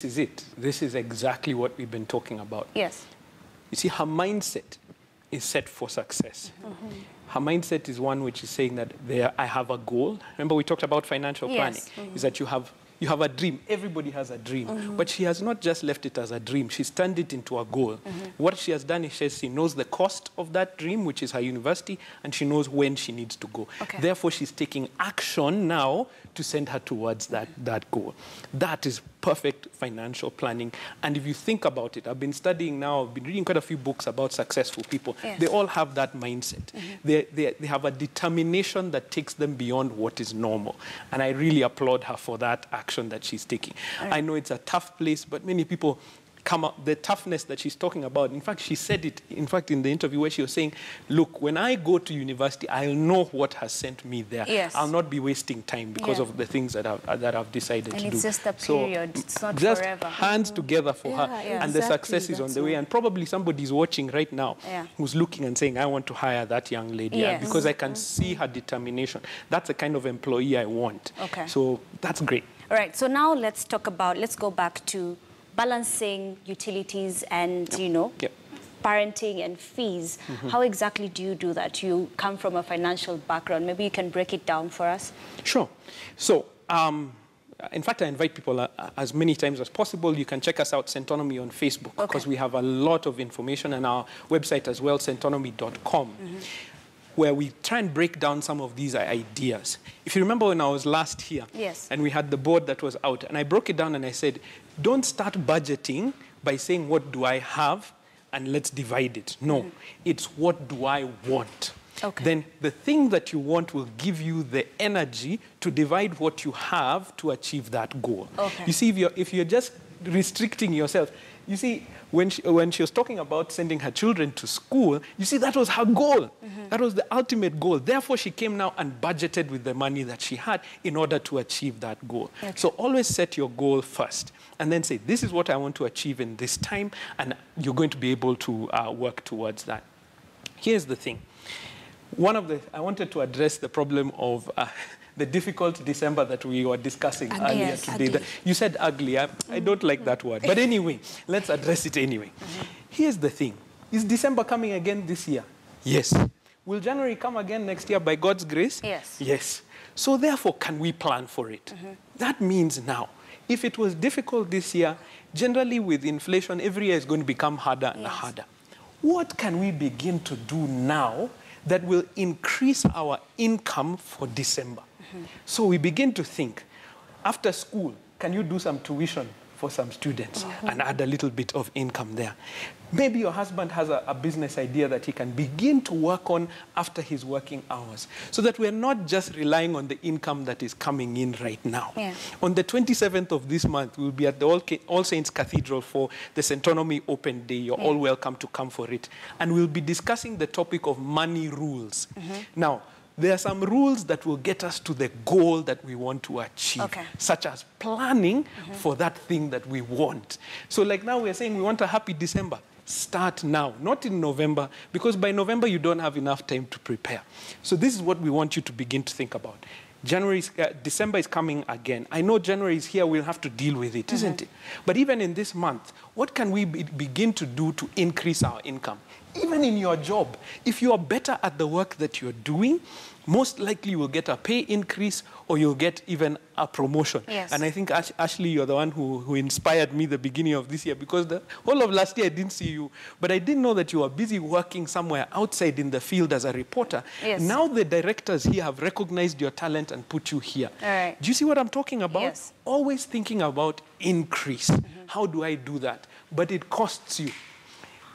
This is it. This is exactly what we've been talking about. Yes. You see, her mindset is set for success. Her mindset is one which is saying that I have a goal. Remember we talked about financial planning. Is that you have a dream. Everybody has a dream. But she has not just left it as a dream. She's turned it into a goal. What she has done is she knows the cost of that dream, which is her university, and she knows when she needs to go. Therefore, she's taking action now to send her towards that goal. That is perfect financial planning. And if you think about it, I've been studying now, I've been reading quite a few books about successful people. They all have that mindset. They have a determination that takes them beyond what is normal. And I really applaud her for that action that she's taking. I know it's a tough place, but many people come up, the toughness that she's talking about. In fact, she said it, in fact, in the interview where she was saying, look, when I go to university, I'll know what has sent me there. I'll not be wasting time because of the things that I've decided to do. And it's just a period, so it's not just forever. Hands together for her, and the success is on the way. And probably somebody's watching right now who's looking and saying, I want to hire that young lady because I can see her determination. That's the kind of employee I want. So that's great. All right, so now let's go back to balancing utilities and, you know, parenting and fees. How exactly do you do that? You come from a financial background. Maybe you can break it down for us. Sure. So, in fact, I invite people as many times as possible. You can check us out, Centonomy, on Facebook, because we have a lot of information, and our website as well, centonomy.com. Where we try and break down some of these ideas. If you remember when I was last here, and we had the board that was out, and I broke it down and I said, don't start budgeting by saying, what do I have, and let's divide it. No, it's what do I want. Then the thing that you want will give you the energy to divide what you have to achieve that goal. You see, if you're just restricting yourself, you see, when she was talking about sending her children to school, you see, that was her goal. That was the ultimate goal. Therefore, she came now and budgeted with the money that she had in order to achieve that goal. So always set your goal first, and then say, this is what I want to achieve in this time, and you're going to be able to work towards that. Here's the thing. I wanted to address the problem of the difficult December that we were discussing earlier today. You said ugly. I don't like that word. But anyway, let's address it anyway. Here's the thing. Is December coming again this year? Yes. Will January come again next year by God's grace? Yes. Yes. So therefore, can we plan for it? That means now, if it was difficult this year, generally with inflation, every year is going to become harder and harder. What can we begin to do now that will increase our income for December? So we begin to think, after school, can you do some tuition for some students and add a little bit of income there? Maybe your husband has a business idea that he can begin to work on after his working hours, so that we're not just relying on the income that is coming in right now. On the 27th of this month, we'll be at the All Saints Cathedral for the Centonomy Open Day. You're all welcome to come for it. And we'll be discussing the topic of money rules. Now, there are some rules that will get us to the goal that we want to achieve, such as planning for that thing that we want. So like now we're saying we want a happy December. Start now, not in November, because by November you don't have enough time to prepare. So this is what we want you to begin to think about. December is coming again. I know January is here, we'll have to deal with it, isn't it? But even in this month, what can we begin to do to increase our income? Even in your job, if you are better at the work that you're doing, most likely you will get a pay increase or you'll get even a promotion. And I think, Ashley, you're the one who inspired me the beginning of this year, because the whole of last year I didn't see you, but I didn't know that you were busy working somewhere outside in the field as a reporter. Now the directors here have recognized your talent and put you here. Do you see what I'm talking about? Always thinking about increase. How do I do that? But it costs you.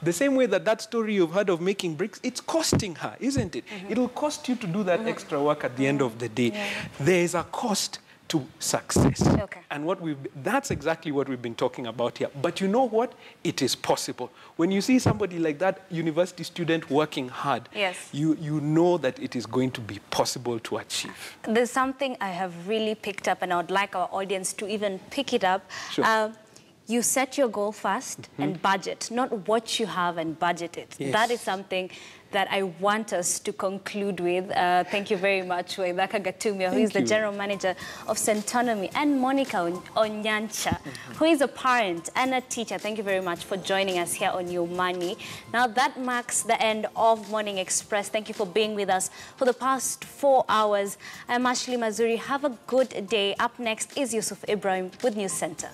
The same way that story you've heard of making bricks, it's costing her, isn't it? It'll cost you to do that extra work at the end of the day. There is a cost to success. And that's exactly what we've been talking about here. But you know what? It is possible. When you see somebody like that university student working hard, you know that it is going to be possible to achieve. There's something I have really picked up, and I would like our audience to even pick it up. you set your goal first and budget, not what you have and budget it. Yes. That is something that I want us to conclude with. Thank you very much, Waithaka Gatumia, who is the General Manager of Centonomy, and Monica Onyancha, who is a parent and a teacher. Thank you very much for joining us here on Your Money. Now that marks the end of Morning Express. Thank you for being with us for the past 4 hours. I'm Ashley Mazuri. Have a good day. Up next is Yusuf Ibrahim with News Center.